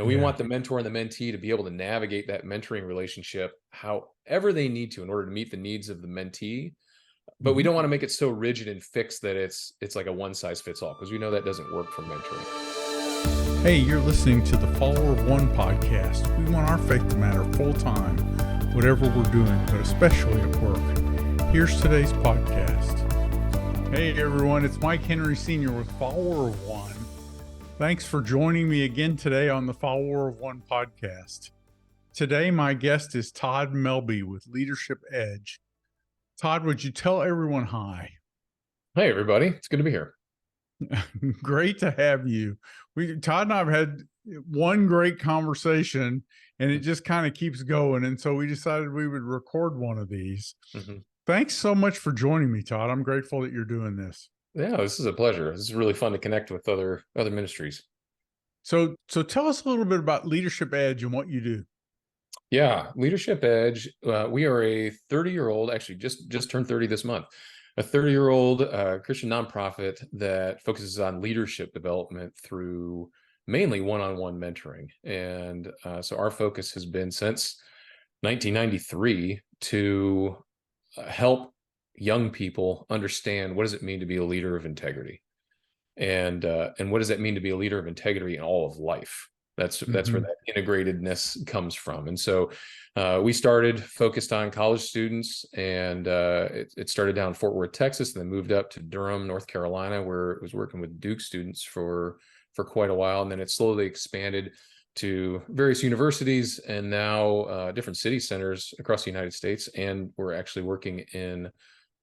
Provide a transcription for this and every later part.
We Yeah. want the mentor and the mentee to be able to navigate that mentoring relationship however they need to in order to meet the needs of the mentee. But we Mhm. don't want to make it so rigid and fixed that it's like a one size fits all, because we know that doesn't work for mentoring. Hey, you're listening to the Follower of One podcast. We want our faith to matter full time, whatever we're doing, but especially at work. Here's today's podcast. Hey, everyone, it's Mike Henry Sr. with Follower of One. Thanks for joining me again today on the Follower of One podcast. Today, my guest is Todd Melby with Leadership Edge. Todd, would you tell everyone hi? Hey, everybody. It's good to be here. Great to have you. Todd and I have had one great conversation, and it just kind of keeps going. And so we decided we would record one of these. Mm-hmm. Thanks so much for joining me, Todd. I'm grateful that you're doing this. Yeah, this is a pleasure. This is really fun to connect with other ministries. So tell us a little bit about Leadership Edge and what you do. Yeah, Leadership Edge. We are a 30-year-old, actually just turned 30 this month, a 30-year-old Christian nonprofit that focuses on leadership development through mainly one-on-one mentoring. And so our focus has been since 1993 to help young people understand, what does it mean to be a leader of integrity, and what does that mean to be a leader of integrity in all of life. That's where that integratedness comes from. And so we started focused on college students, and it started down in Fort Worth, Texas, and then moved up to Durham, North Carolina, where it was working with Duke students for quite a while. And then it slowly expanded to various universities, and now different city centers across the United States. And we're actually working in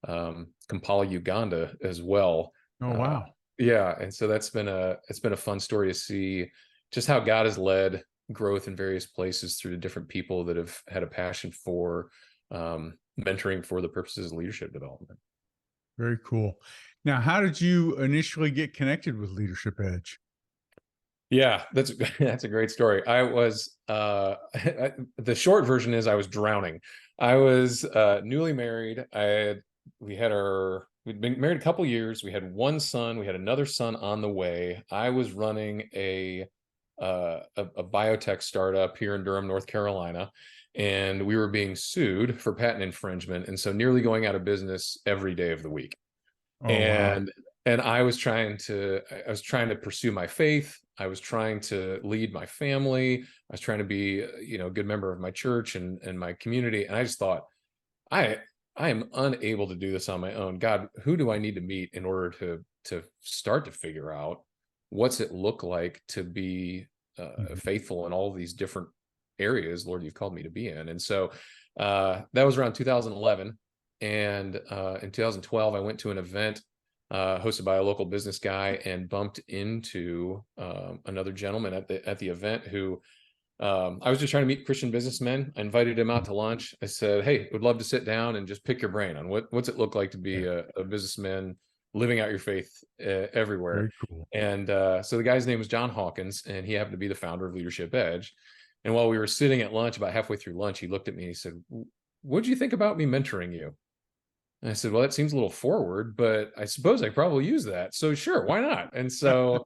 Kampala, Uganda as well. Oh, wow. Yeah. And so it's been a fun story to see just how God has led growth in various places through the different people that have had a passion for mentoring for the purposes of leadership development. Very cool. Now, how did you initially get connected with Leadership Edge? Yeah, that's a great story. I was the short version is I was drowning. I was newly married. We'd been married a couple years. We had one son. We had another son on the way. I was running a biotech startup here in Durham, North Carolina, and we were being sued for patent infringement, and so nearly going out of business every day of the week. Oh, and wow. and I was trying to pursue my faith. I was trying to lead my family. I was trying to be a good member of my church and my community. And I just thought, I am unable to do this on my own. God, who do I need to meet in order to start to figure out what's it look like to be faithful in all of these different areas, Lord, you've called me to be in. And so that was around 2011. And in 2012, I went to an event hosted by a local business guy, and bumped into another gentleman at the event who I was just trying to meet Christian businessmen. I invited him out to lunch. I said, "Hey, would love to sit down and just pick your brain on what's it look like to be a businessman living out your faith everywhere." Very cool. And so the guy's name was John Hawkins, and he happened to be the founder of Leadership Edge. And while we were sitting at lunch, about halfway through lunch, he looked at me and he said, "What'd you think about me mentoring you?" And I said, "Well, that seems a little forward, but I suppose I probably use that. So sure, why not?" And so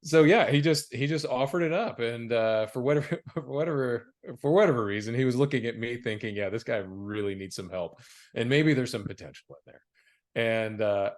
yeah, he just offered it up. And for whatever reason, he was looking at me thinking, yeah, this guy really needs some help, and maybe there's some potential in there.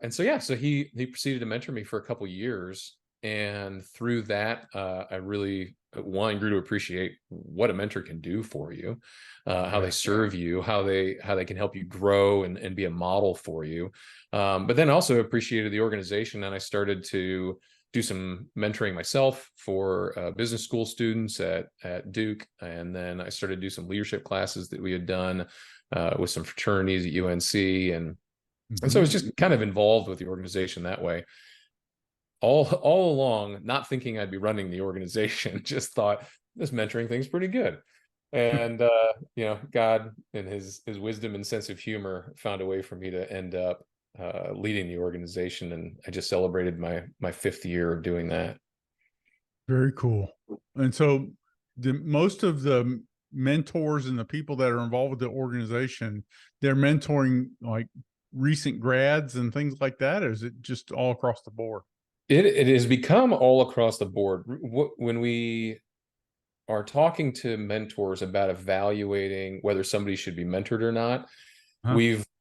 And so yeah, so he proceeded to mentor me for a couple years. And through that, I really grew to appreciate what a mentor can do for you, how they serve you, how they can help you grow and be a model for you. But then also appreciated the organization, and I started to do some mentoring myself for business school students at Duke. And then I started to do some leadership classes that we had done with some fraternities at UNC. And so I was just kind of involved with the organization that way. All along, not thinking I'd be running the organization, just thought this mentoring thing's pretty good. And God, in his wisdom and sense of humor, found a way for me to end up leading the organization. And I just celebrated my fifth year of doing that. Very cool. And so most of the mentors and the people that are involved with the organization, they're mentoring like recent grads and things like that? Or is it just all across the board? It has become all across the board. When we are talking to mentors about evaluating whether somebody should be mentored or not, Huh?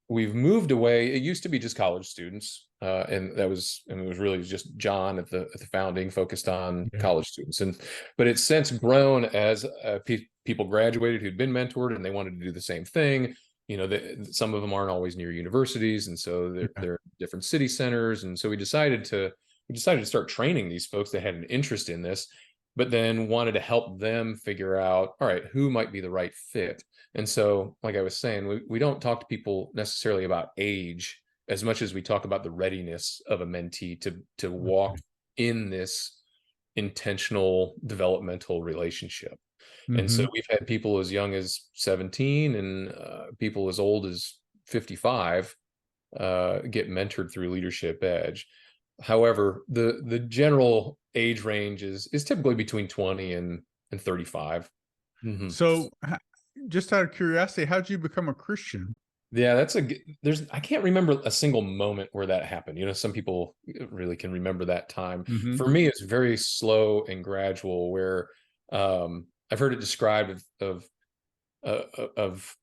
we've moved away. It used to be just college students, and it was really just John at the founding focused on Yeah. college students, but it's since grown as people graduated who'd been mentored and they wanted to do the same thing. Some of them aren't always near universities, and so Yeah. they're different city centers, and so we decided to start training these folks that had an interest in this, but then wanted to help them figure out, all right, who might be the right fit. And so, like I was saying, we don't talk to people necessarily about age as much as we talk about the readiness of a mentee to walk in this intentional developmental relationship. And Mm-hmm. so we've had people as young as 17 and people as old as 55 get mentored through Leadership Edge. However, the general age range is typically between 20 and 35. Mm-hmm. So, just out of curiosity, how'd you become a Christian? Yeah, I can't remember a single moment where that happened. Some people really can remember that time. Mm-hmm. For me, it's very slow and gradual, where I've heard it described of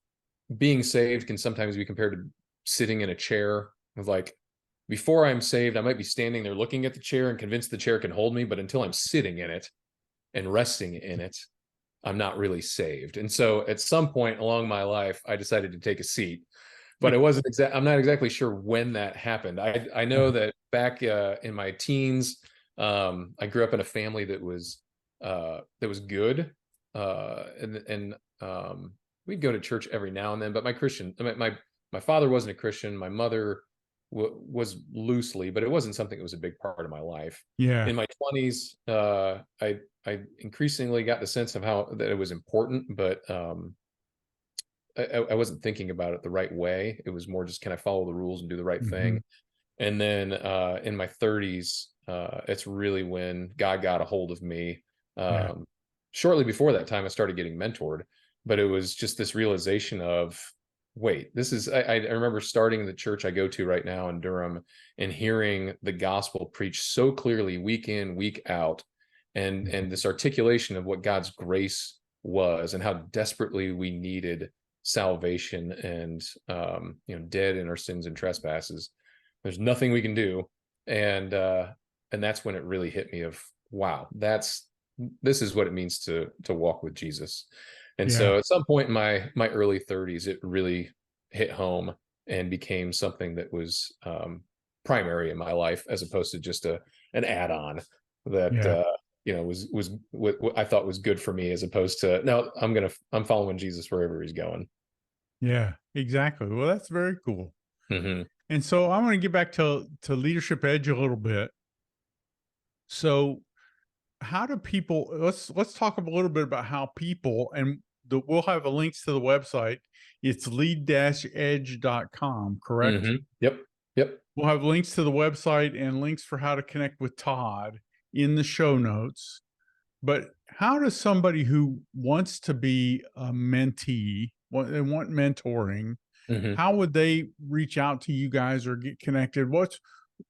being saved can sometimes be compared to sitting in a chair. Of like, before I'm saved, I might be standing there looking at the chair and convinced the chair can hold me, but until I'm sitting in it and resting in it, I'm not really saved. And so at some point along my life, I decided to take a seat, but I'm not exactly sure when that happened. I know that back in my teens, I grew up in a family that was good. And we'd go to church every now and then, but my father wasn't a Christian. My mother was loosely, but it wasn't something that was a big part of my life. Yeah. In my 20s, I increasingly got the sense of how that it was important, but I wasn't thinking about it the right way. It was more just, can I follow the rules and do the right Mm-hmm. thing? And then in my 30s, it's really when God got a hold of me. Shortly before that time, I started getting mentored, but it was just this realization of, wait, I remember starting the church I go to right now in Durham and hearing the gospel preached so clearly week in, week out, and this articulation of what God's grace was and how desperately we needed salvation, and dead in our sins and trespasses. There's nothing we can do, and that's when it really hit me of, wow, this is what it means to walk with Jesus. And so at some point in my early 30s, it really hit home and became something that was primary in my life, as opposed to just an add-on that was what I thought was good for me, as opposed to, no, I'm following Jesus wherever he's going. Yeah, exactly. Well, that's very cool. Mm-hmm. And so I want to get back to Leadership Edge a little bit. So how do people, let's talk a little bit about how people, and we'll have links to the website. It's lead-edge.com, correct? Mm-hmm. Yep. We'll have links to the website and links for how to connect with Todd in the show notes. But how does somebody who wants to be a mentee, they want mentoring, Mm-hmm. how would they reach out to you guys or get connected?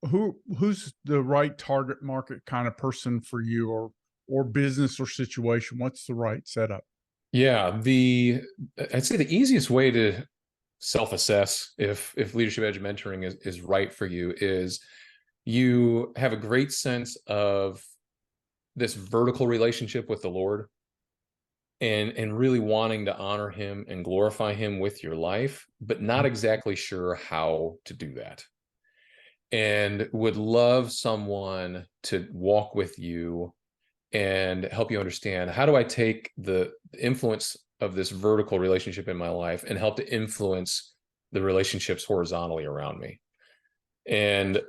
Who's the right target market kind of person for you, or business or situation? What's the right setup? Yeah, I'd say the easiest way to self-assess if Leadership Edge mentoring is right for you is you have a great sense of this vertical relationship with the Lord, and really wanting to honor him and glorify him with your life, but not exactly sure how to do that, and would love someone to walk with you and help you understand, how do I take the influence of this vertical relationship in my life and help to influence the relationships horizontally around me. And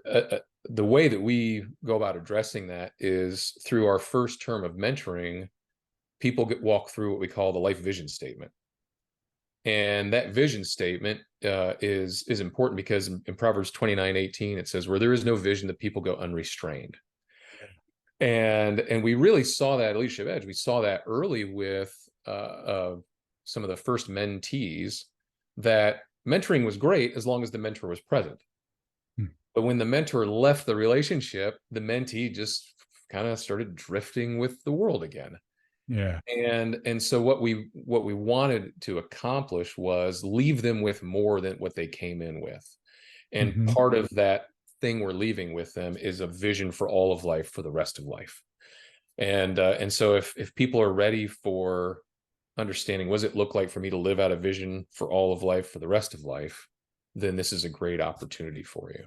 the way that we go about addressing that is through our first term of mentoring. People walk through what we call the life vision statement. And that vision statement is important because in Proverbs 29:18, it says, where there is no vision, the people go unrestrained. And we really saw that at Leadership Edge. We saw that early with some of the first mentees, that mentoring was great as long as the mentor was present. But when the mentor left the relationship, the mentee just kind of started drifting with the world again. Yeah. And so what we wanted to accomplish was leave them with more than what they came in with. And Hmm. part of that thing we're leaving with them is a vision for all of life, for the rest of life. And so if people are ready for understanding what does it look like for me to live out a vision for all of life, for the rest of life, then this is a great opportunity for you.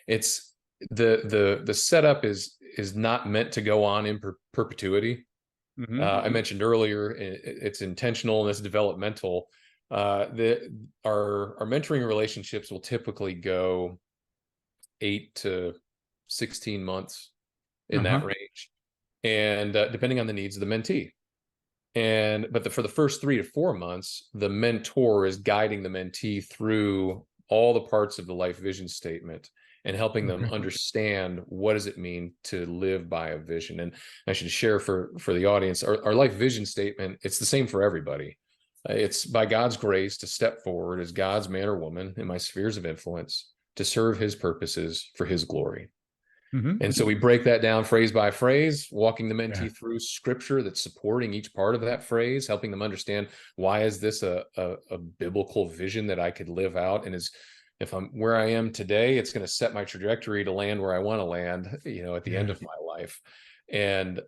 It's the setup is not meant to go on in perpetuity. Hmm. I mentioned earlier, it's intentional and it's developmental. Our mentoring relationships will typically go 8 to 16 months, in Uh-huh. that range, and depending on the needs of the mentee. But for the first 3 to 4 months, the mentor is guiding the mentee through all the parts of the life vision statement and helping them Okay. understand what does it mean to live by a vision. And I should share for the audience, our life vision statement, it's the same for everybody. It's by God's grace to step forward as God's man or woman in my spheres of influence to serve his purposes for his glory. Hmm. And so we break that down phrase by phrase, walking the Yeah. mentee through scripture that's supporting each part of that phrase, helping them understand why is this a biblical vision that I could live out, and is if I'm where I am today, it's going to set my trajectory to land where I want to land, at the end Yeah. of my life. And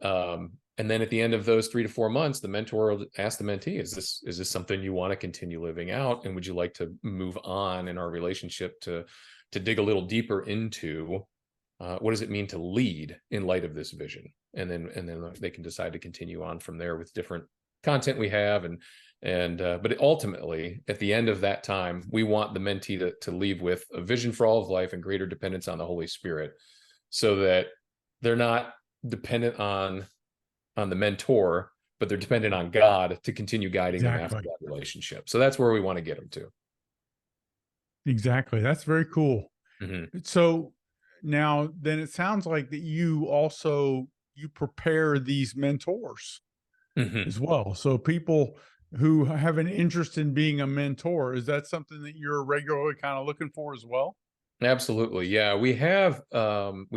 then at the end of those 3 to 4 months, the mentor will ask the mentee, is this something you want to continue living out, and would you like to move on in our relationship to dig a little deeper into what does it mean to lead in light of this vision? And then they can decide to continue on from there with different content we have. But ultimately, at the end of that time, we want the mentee to leave with a vision for all of life and greater dependence on the Holy Spirit, so that they're not dependent on the mentor, but they're dependent on God to continue guiding them after Exactly. that relationship. So that's where we want to get them to. Exactly. That's very cool. Mm-hmm. So now then it sounds like that you prepare these mentors Mm-hmm. as well. So people who have an interest in being a mentor, is that something that you're regularly kind of looking for as well? Absolutely. Yeah. We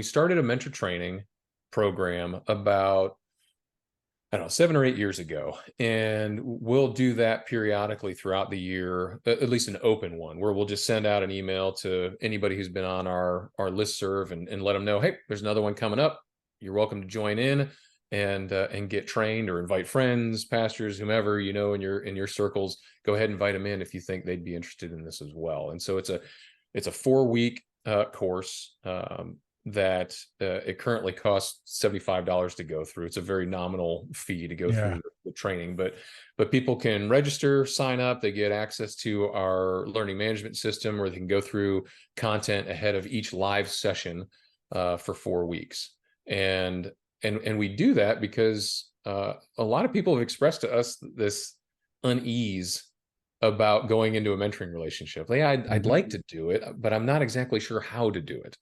started a mentor training program about, I don't know, 7 or 8 years ago. And we'll do that periodically throughout the year, at least an open one, where we'll just send out an email to anybody who's been on our listserv and let them know, hey, there's another one coming up. You're welcome to join in and get trained, or invite friends, pastors, whomever, in your circles. Go ahead and invite them in if you think they'd be interested in this as well. And so it's a 4-week course that it currently costs $75 to go through. It's a very nominal fee to go Yeah. through the training, but people can register, sign up. They get access to our learning management system, where they can go through content ahead of each live session for 4 weeks. And we do that because a lot of people have expressed to us this unease about going into a mentoring relationship. Like, I'd Hmm. like to do it, but I'm not exactly sure how to do it.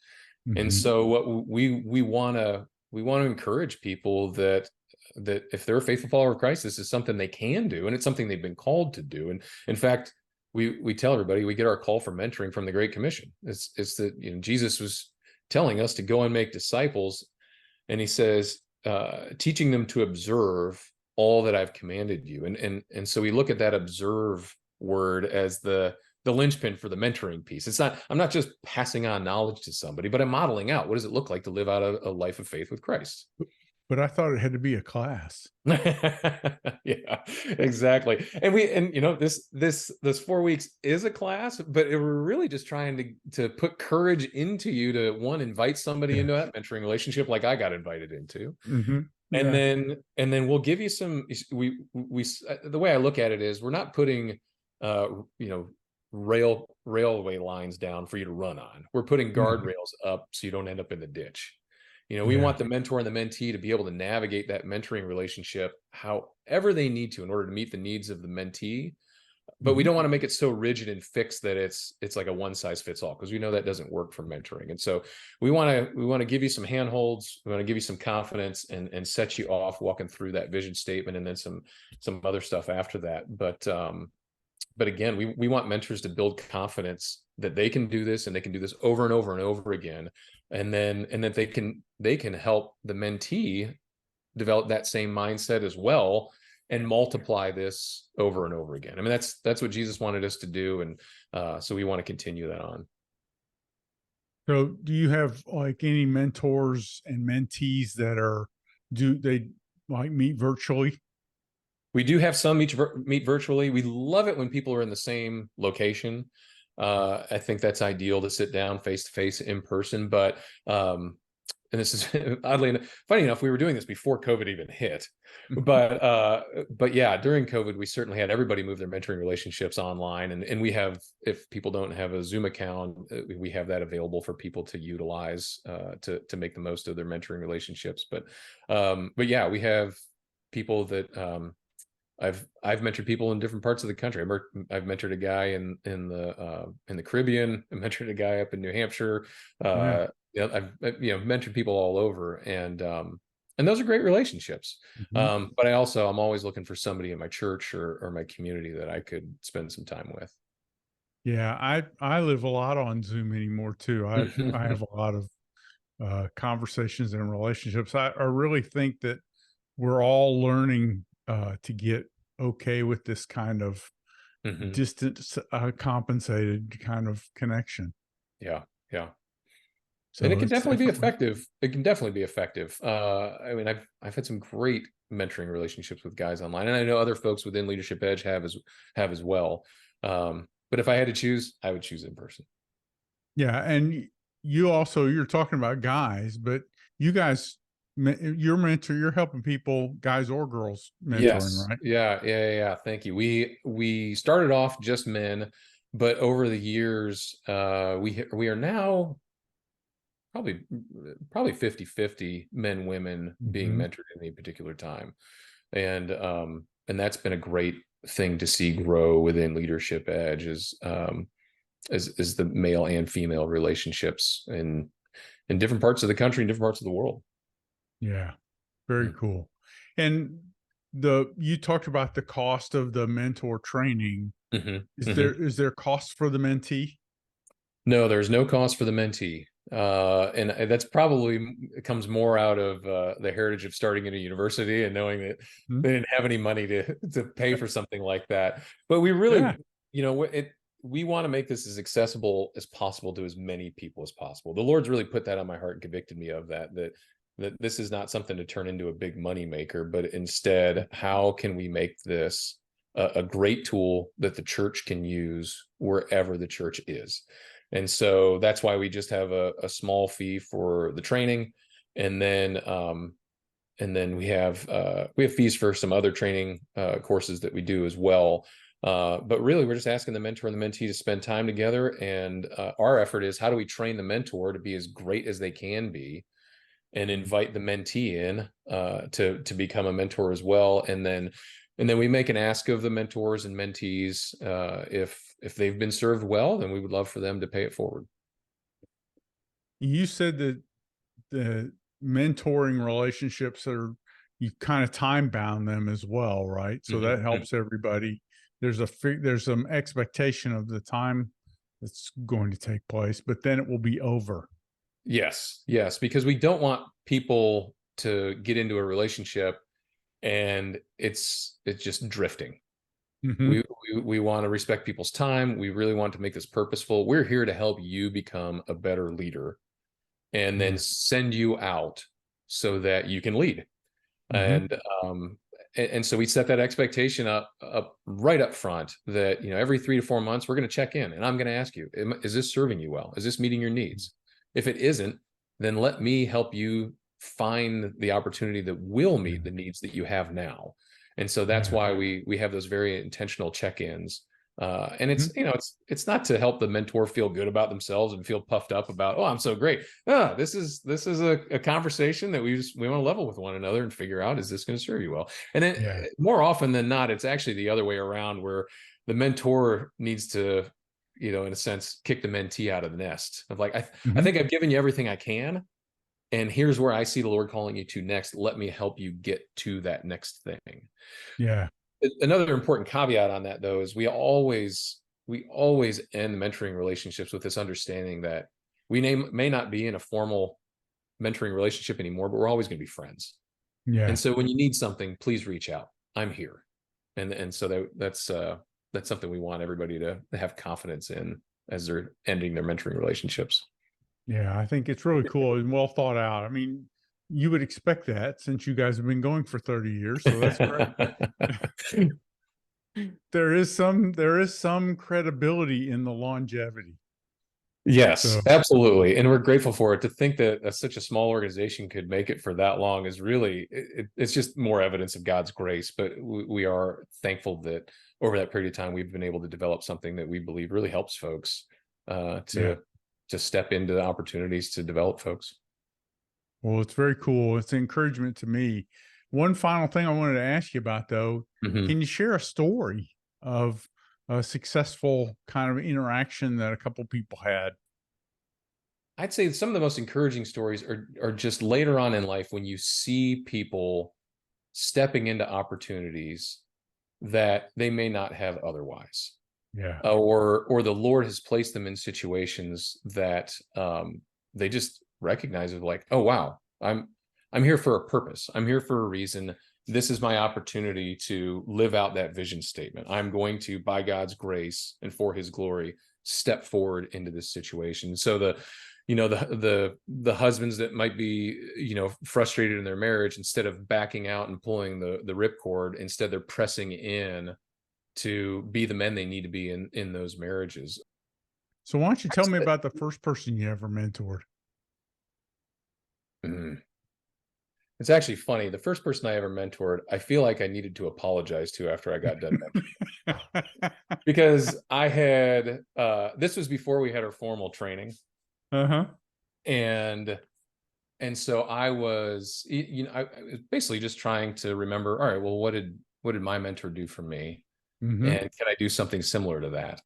And Hmm. so what we want to encourage people that if they're a faithful follower of Christ, this is something they can do, and it's something they've been called to do. And in fact, we tell everybody, we get our call for mentoring from the Great Commission. It's that Jesus was telling us to go and make disciples, and he says, teaching them to observe all that I've commanded you. And so we look at that observe word as the linchpin for the mentoring piece. I'm not just passing on knowledge to somebody, but I'm modeling out what does it look like to live out a life of faith with Christ. But I thought it had to be a class. Yeah, exactly. And this 4 weeks is a class, but we're really just trying to put courage into you to, one, invite somebody Yeah. into that mentoring relationship like I got invited into. Hmm. And Yeah. then we'll give you some, we the way I look at it is, we're not putting uh you know railway lines down for you to run on. We're putting Hmm. guardrails up so you don't end up in the ditch. We Yeah. want the mentor and the mentee to be able to navigate that mentoring relationship however they need to in order to meet the needs of the mentee. But we Hmm. don't want to make it so rigid and fixed that it's like a one size fits all, because we know that doesn't work for mentoring. And so we want to give you some handholds. We want to give you some confidence and set you off walking through that vision statement, and then some other stuff after that. But again, we want mentors to build confidence that they can do this, and they can do this over and over and over again, and that they can help the mentee develop that same mindset as well and multiply this over and over again. I mean, that's what Jesus wanted us to do. And so we want to continue that on. So do you have like any mentors and mentees that do they like meet virtually? We do have some meet virtually. We love it when people are in the same location. I think that's ideal to sit down face to face in person. But and this is funny enough, we were doing this before COVID even hit. But yeah, during COVID, we certainly had everybody move their mentoring relationships online, and we have, if people don't have a Zoom account, we have that available for people to utilize to make the most of their mentoring relationships. But yeah, we have people that I've mentored people in different parts of the country. I've mentored a guy in the Caribbean. I mentored a guy up in New Hampshire. Yeah. I've mentored people all over, and those are great relationships. Mhm. But I'm always looking for somebody in my church or my community that I could spend some time with. Yeah, I live a lot on Zoom anymore too. I have a lot of conversations and relationships. I really think that we're all learning to get okay with this kind of Mhm. distance compensated kind of connection. Yeah, yeah. And it So can it's definitely be definitely, effective. It can definitely be effective. I mean, I've had some great mentoring relationships with guys online, and I know other folks within Leadership Edge have as well. But if I had to choose, I would choose in person. yeah. And you're talking about guys, but you guys, you're helping people, guys or girls, mentoring, Yes. right? Yeah. Thank you. We started off just men, but over the years, we are now probably 50-50 men, women being Hmm. mentored at any particular time. And that's been a great thing to see grow within Leadership Edge is the male and female relationships in different parts of the country and different parts of the world. Yeah. Very cool. And you talked about the cost of the mentor training. Mm-hmm. Is Mm-hmm. there cost for the mentee? No, there's no cost for the mentee. And that's probably comes more out of the heritage of starting at a university and knowing that Mhm. they didn't have any money to pay for something like that. But we really, Yeah. we want to make this as accessible as possible to as many people as possible. The Lord's really put that on my heart and convicted me of that this is not something to turn into a big money maker, but instead, how can we make this a great tool that the church can use wherever the church is? And so that's why we just have a small fee for the training, and then we have fees for some other training courses that we do as well. But really, we're just asking the mentor and the mentee to spend time together, and our effort is how do we train the mentor to be as great as they can be, and invite the mentee in to become a mentor as well, and then we make an ask of the mentors and mentees. If they've been served well, then we would love for them to pay it forward. You said that the mentoring relationships are, you kind of time bound them as well, right? So that Mm-hmm. helps everybody. There's some expectation of the time that's going to take place, but then it will be over. Yes, because we don't want people to get into a relationship and it's just drifting. Hmm. We want to respect people's time. We really want to make this purposeful. We're here to help you become a better leader and then Yeah. send you out so that you can lead. Hmm. And so we set that expectation up right up front that every 3 to 4 months we're going to check in, and I'm going to ask you, is this serving you well? Is this meeting your needs? If it isn't, then let me help you find the opportunity that will Yeah. meet the needs that you have now. And so that's Yeah. why we have those very intentional check-ins. And Mhm. it's not to help the mentor feel good about themselves and feel puffed up about, oh, I'm so great. This is a conversation that we want to level with one another and figure out, is this going to serve you well? And then Yeah. more often than not, it's actually the other way around, where the mentor needs to, in a sense, kick the mentee out of the nest of like, I Mhm. think I've given you everything I can, and here's where I see the Lord calling you to next. Let me help you get to that next thing. Yeah. Another important caveat on that, though, is we always end mentoring relationships with this understanding that we may not be in a formal mentoring relationship anymore, but we're always going to be friends. Yeah. And so when you need something, please reach out. I'm here. And so that's something we want everybody to have confidence in as they're ending their mentoring relationships. Yeah. I think it's really cool and well thought out. I mean, you would expect that since you guys have been going for 30 years. So that's great. There is some credibility in the longevity. Yes, So absolutely. And we're grateful for it. To think that such a small organization could make it for that long is really, it's just more evidence of God's grace. But we are thankful that over that period of time, we've been able to develop something that we believe really helps folks yeah. to step into the opportunities to develop folks. Well, it's very cool. It's an encouragement to me. One final thing I wanted to ask you about, though, Mhm. can you share a story of a successful kind of interaction that a couple people had? I'd say some of the most encouraging stories are just later on in life when you see people stepping into opportunities that they may not have otherwise. Yeah. Or the Lord has placed them in situations that they just recognize of like, oh wow, I'm here for a purpose. I'm here for a reason. This is my opportunity to live out that vision statement. I'm going to, by God's grace and for His glory, step forward into this situation. So the husbands that might be frustrated in their marriage, instead of backing out and pulling the ripcord, instead they're pressing in to be the men they need to be in those marriages. So why don't you tell me about the first person you ever mentored? Mm. It's actually funny. The first person I ever mentored, I feel like I needed to apologize to after I got done mentoring, because I had this was before we had our formal training, Uh-huh. and so I was I was basically just trying to remember. All right, well, what did my mentor do for me, Mm-hmm. and can I do something similar to that?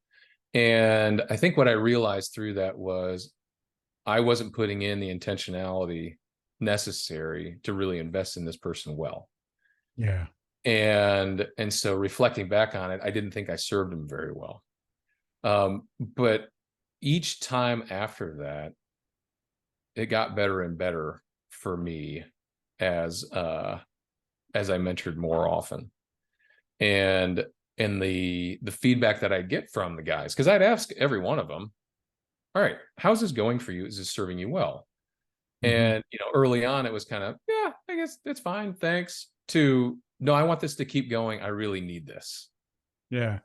And I think what I realized through that was I wasn't putting in the intentionality necessary to really invest in this person well. Yeah. And so reflecting back on it, I didn't think I served him very well. But each time after that, it got better and better for me as I mentored more often. And the feedback that I'd get from the guys, because I'd ask every one of them, all right, how's this going for you? Is this serving you well? Mm-hmm. And early on, it was kind of, yeah, I guess it's fine, thanks. To, no, I want this to keep going. I really need this. Yeah.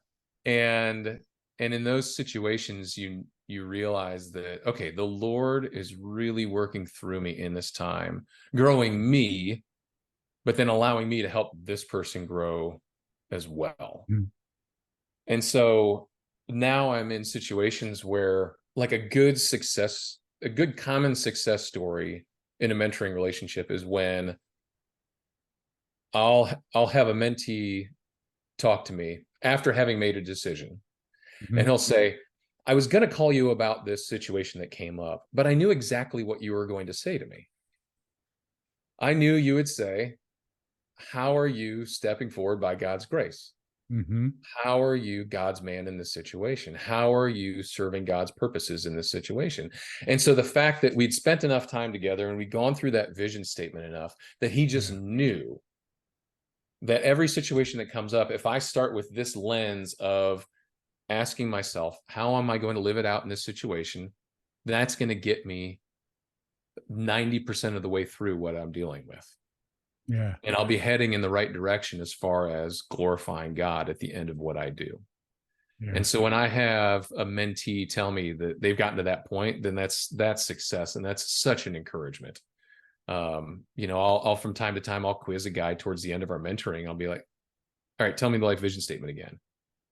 And in those situations, you realize that, okay, the Lord is really working through me in this time, growing me, but then allowing me to help this person grow as well. Mm-hmm. And so now I'm in situations where, like, a good common success story in a mentoring relationship is when I'll have a mentee talk to me after having made a decision, Mm-hmm. and he'll say, I was going to call you about this situation that came up, but I knew exactly what you were going to say to me. I knew you would say, how are you stepping forward by God's grace? Mm-hmm. How are you God's man in this situation? How are you serving God's purposes in this situation? And so the fact that we'd spent enough time together and we'd gone through that vision statement enough that he just Yeah. knew that every situation that comes up, if I start with this lens of asking myself, how am I going to live it out in this situation? That's going to get me 90% of the way through what I'm dealing with. Yeah. And I'll be heading in the right direction as far as glorifying God at the end of what I do. Yeah. And so when I have a mentee tell me that they've gotten to that point, then that's success. And that's such an encouragement. I'll from time to time, I'll quiz a guy towards the end of our mentoring. I'll be like, all right, tell me the life vision statement again.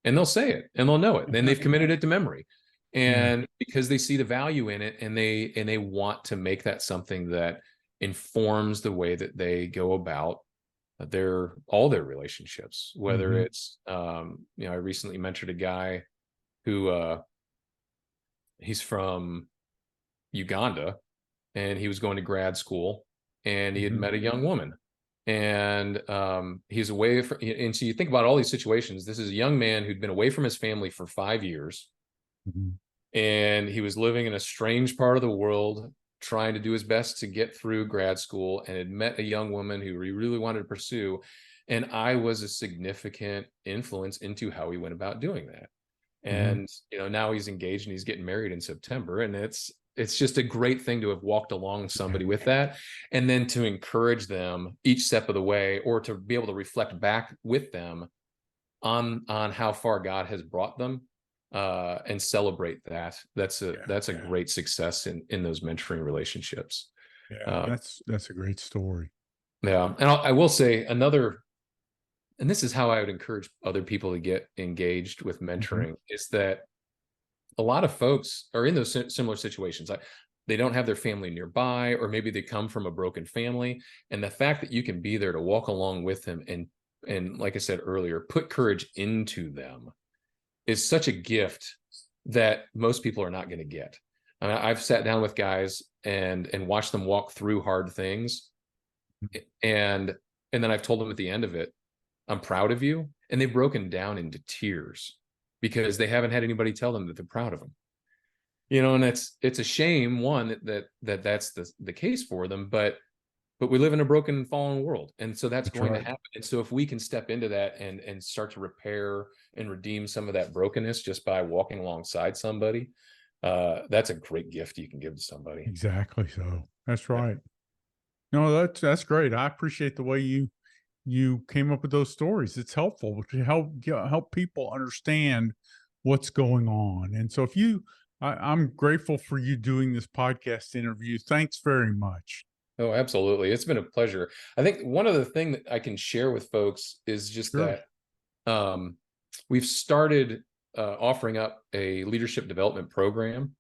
And they'll say it and they'll know it. Then they've committed it to memory. And because they see the value in it, and they want to make that something that informs the way that they go about all their relationships, whether Mm-hmm. it's I recently mentored a guy who he's from Uganda, and he was going to grad school, and he had Mm-hmm. met a young woman, and he's away from, and so you think about all these situations. This is a young man who'd been away from his family for 5 years, Mm-hmm. and he was living in a strange part of the world, trying to do his best to get through grad school and had met a young woman who he really wanted to pursue. And I was a significant influence into how he went about doing that. And, now he's engaged and he's getting married in September. And it's just a great thing to have walked along somebody with that. And then to encourage them each step of the way, or to be able to reflect back with them on how far God has brought them, and celebrate that. That's a great success in those mentoring relationships. Yeah, that's a great story. Yeah. And I will say another, and this is how I would encourage other people to get engaged with mentoring, is that a lot of folks are in those similar situations. They don't have their family nearby, or maybe they come from a broken family. And the fact that you can be there to walk along with them and like I said earlier, put courage into them is such a gift that most people are not going to get. I mean, I've sat down with guys and watched them walk through hard things. And then I've told them at the end of it, I'm proud of you. And they've broken down into tears because they haven't had anybody tell them that they're proud of them. And it's a shame, one, that's the case for them, but we live in a broken, fallen world. And so that's going to happen. And so if we can step into that and start to repair and redeem some of that brokenness just by walking alongside somebody, that's a great gift you can give to somebody. Exactly. So that's right. No, that's great. I appreciate the way you came up with those stories. It's helpful to help people understand what's going on. And so I'm grateful for you doing this podcast interview. Thanks very much. Oh, absolutely. It's been a pleasure. I think one of the things that I can share with folks is just that we've started offering up a leadership development program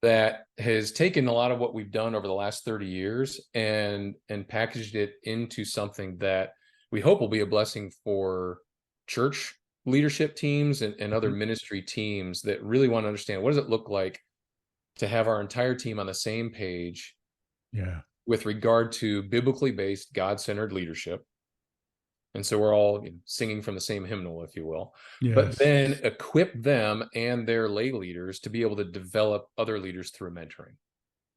that has taken a lot of what we've done over the last 30 years and packaged it into something that we hope will be a blessing for church leadership teams and other ministry teams that really want to understand, what does it look like to have our entire team on the same page with regard to biblically based, God-centered leadership. And so we're all singing from the same hymnal, if you will, but then equip them and their lay leaders to be able to develop other leaders through mentoring.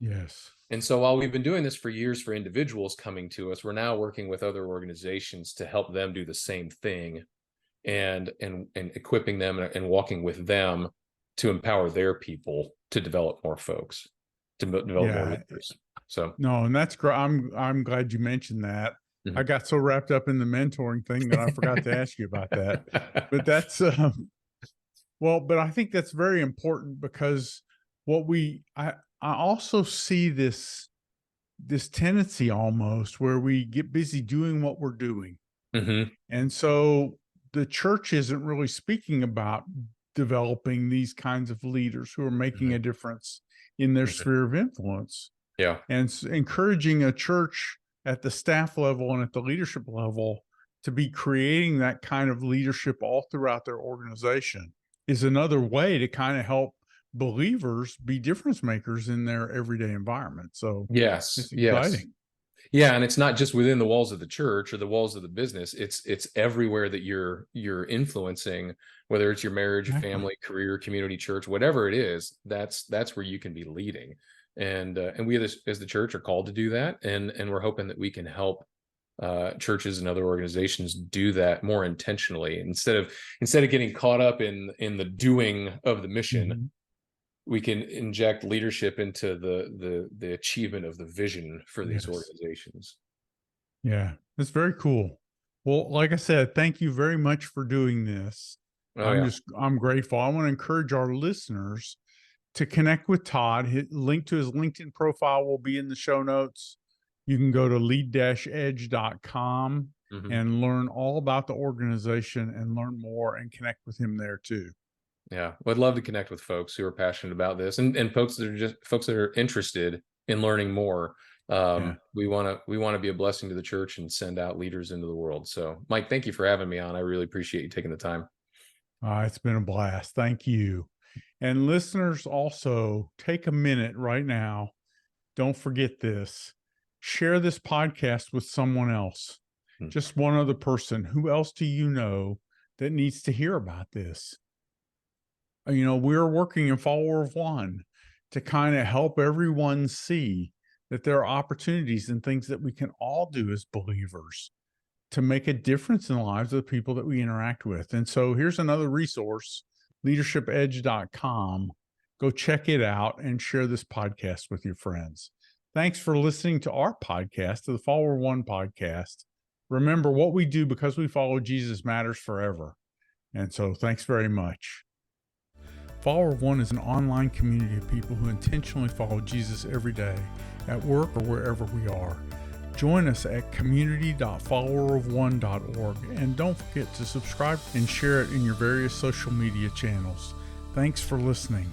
Yes. And so while we've been doing this for years for individuals coming to us, we're now working with other organizations to help them do the same thing, and equipping them and walking with them to empower their people to develop more folks, to develop more leaders. So no, and that's great. I'm glad you mentioned that. I got so wrapped up in the mentoring thing that I forgot to ask you about that. But that's but I think that's very important, because I also see this tendency almost where we get busy doing what we're doing. And so the church isn't really speaking about developing these kinds of leaders who are making a difference in their sphere of influence. And encouraging a church at the staff level and at the leadership level to be creating that kind of leadership all throughout their organization is another way to kind of help believers be difference makers in their everyday environment. So it's exciting. Yeah, and it's not just within the walls of the church or the walls of the business. It's everywhere that you're influencing, whether it's your marriage, family, career, community, church, whatever it is. That's where you can be leading. And we as the church are called to do that, and we're hoping that we can help churches and other organizations do that more intentionally, instead of getting caught up in the doing of the mission. We can inject leadership into the achievement of the vision for these organizations. Yeah, that's very cool. Well, like I said, thank you very much for doing this. I'm grateful. I want to encourage our listeners to connect with Todd. Link to his LinkedIn profile will be in the show notes. You can go to lead-edge.com and learn all about the organization and learn more and connect with him there too. Yeah, I'd love to connect with folks who are passionate about this, and folks that are interested in learning more. We want to be a blessing to the church and send out leaders into the world. So, Mike, thank you for having me on. I really appreciate you taking the time. It's been a blast. Thank you. And listeners, also take a minute right now. Don't forget this. Share this podcast with someone else. Just one other person. Who else do you know that needs to hear about this? We're working in Follower of One to kind of help everyone see that there are opportunities and things that we can all do as believers to make a difference in the lives of the people that we interact with. And so here's another resource, leadershipedge.com. Go check it out and share this podcast with your friends. Thanks for listening to our podcast, to the Follower One podcast. Remember, what we do because we follow Jesus matters forever. And so thanks very much. Follower One is an online community of people who intentionally follow Jesus every day, at work or wherever we are. Join us at community.followerofone.org, and don't forget to subscribe and share it in your various social media channels. Thanks for listening.